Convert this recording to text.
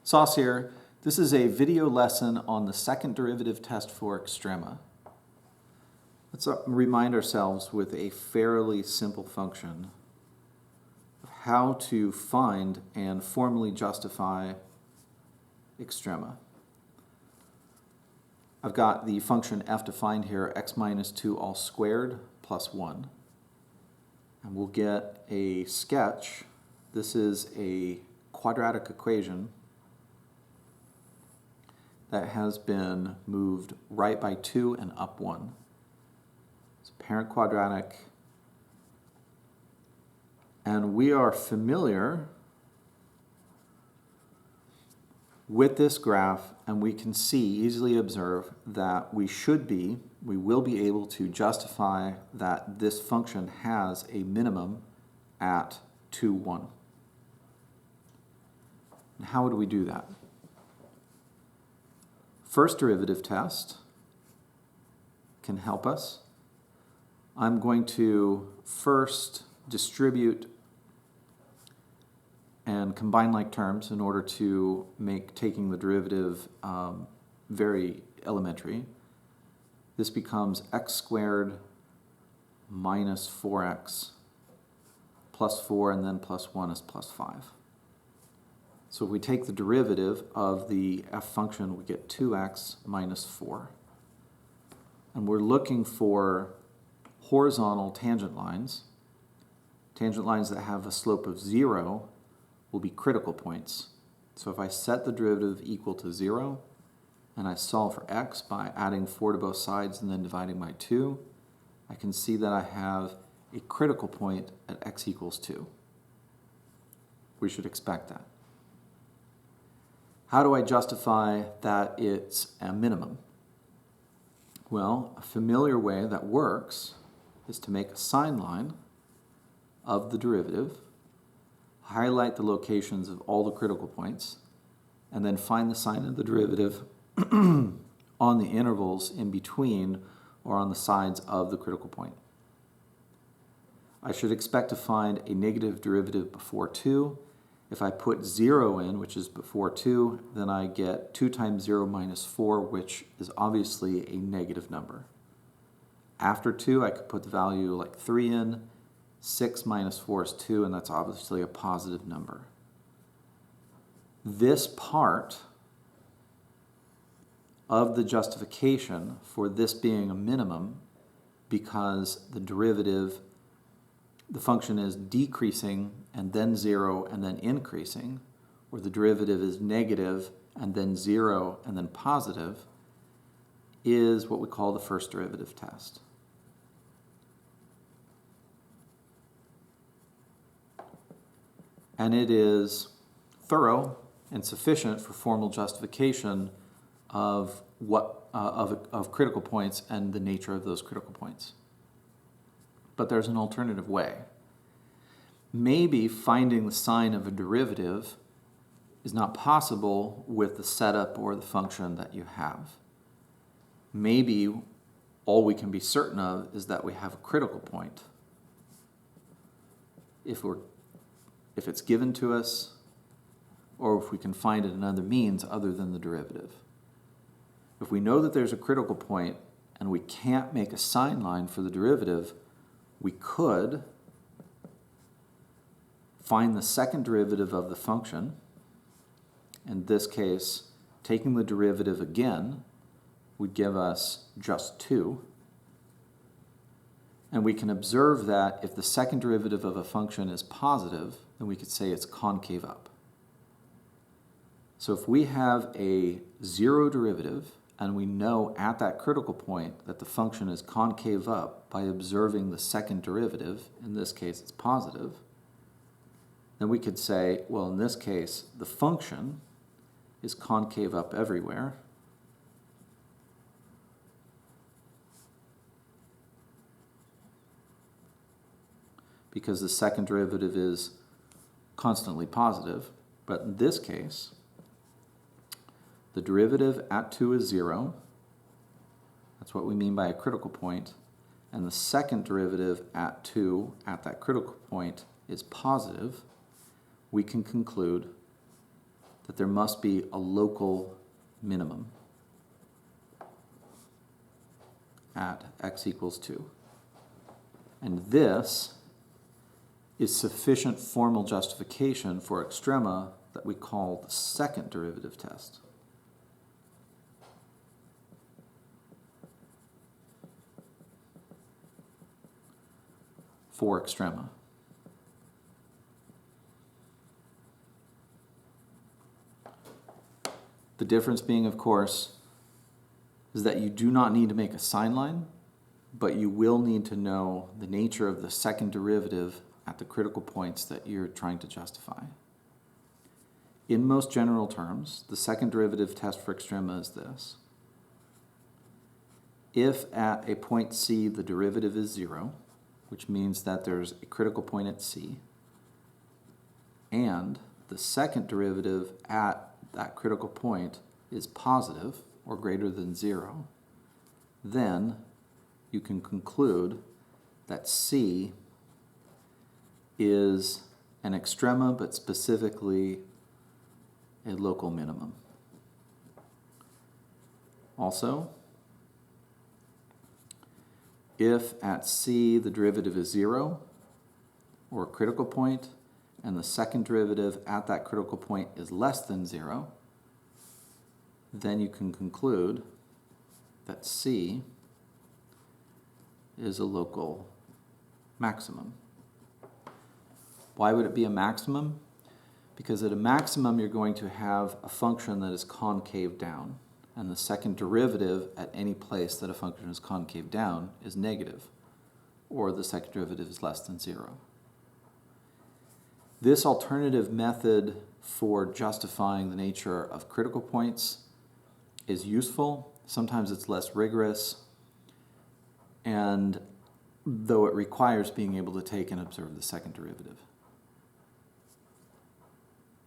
VLSos here. This is a video lesson on the second derivative test for Extrema. Let's remind ourselves with a fairly simple function of how to find and formally justify Extrema. I've got the function f defined here, x minus 2 all squared plus 1. And we'll get a sketch. This is a quadratic equation that has been moved right by 2 and up 1. It's a parent quadratic. And we are familiar with this graph, and we can easily observe that we will be able to justify that this function has a minimum at 2, 1. And how would we do that? First derivative test can help us. I'm going to first distribute and combine like terms in order to make taking the derivative very elementary. This becomes x squared minus 4x plus 4, and then plus 1 is plus 5. So if we take the derivative of the f function, we get 2x minus 4. And we're looking for horizontal tangent lines. Tangent lines that have a slope of 0 will be critical points. So if I set the derivative equal to 0, and I solve for x by adding 4 to both sides and then dividing by 2, I can see that I have a critical point at x equals 2. We should expect that. How do I justify that it's a minimum? Well, a familiar way that works is to make a sign line of the derivative, highlight the locations of all the critical points, and then find the sign of the derivative on the intervals in between or on the sides of the critical point. I should expect to find a negative derivative before 2. If I put 0 in, which is before 2, then I get 2 times 0 minus 4, which is obviously a negative number. After 2, I could put the value like 3 in. 6 minus 4 is 2, and that's obviously a positive number. This part of the justification for this being a minimum, because the derivative, the function is decreasing and then 0 and then increasing, or the derivative is negative and then 0 and then positive, is what we call the first derivative test. And it is thorough and sufficient for formal justification of of critical points and the nature of those critical points. But there's an alternative way. Maybe finding the sign of a derivative is not possible with the setup or the function that you have. Maybe all we can be certain of is that we have a critical point. If it's given to us, or if we can find it in other means other than the derivative. If we know that there's a critical point and we can't make a sign line for the derivative, we could find the second derivative of the function. In this case, taking the derivative again would give us just 2. And we can observe that if the second derivative of a function is positive, then we could say it's concave up. So if we have a 0 derivative, and we know at that critical point that the function is concave up by observing the second derivative, in this case it's positive, then we could say, well, in this case, the function is concave up everywhere. Because the second derivative is constantly positive. But in this case, the derivative at 2 is 0. That's what we mean by a critical point. And the second derivative at 2 at that critical point is positive. We can conclude that there must be a local minimum at x equals 2. And this is sufficient formal justification for extrema that we call the second derivative test. For extrema. The difference being, of course, is that you do not need to make a sign line, but you will need to know the nature of the second derivative at the critical points that you're trying to justify. In most general terms, the second derivative test for extrema is this. If at a point C the derivative is 0, which means that there's a critical point at C, and the second derivative at that critical point is positive or greater than 0, then you can conclude that C is an extrema, but specifically a local minimum. Also, if at C the derivative is 0, or a critical point, and the second derivative at that critical point is less than 0, then you can conclude that C is a local maximum. Why would it be a maximum? Because at a maximum you're going to have a function that is concave down, and the second derivative at any place that a function is concave down is negative, or the second derivative is less than 0. This alternative method for justifying the nature of critical points is useful. Sometimes it's less rigorous, and though it requires being able to take and observe the second derivative.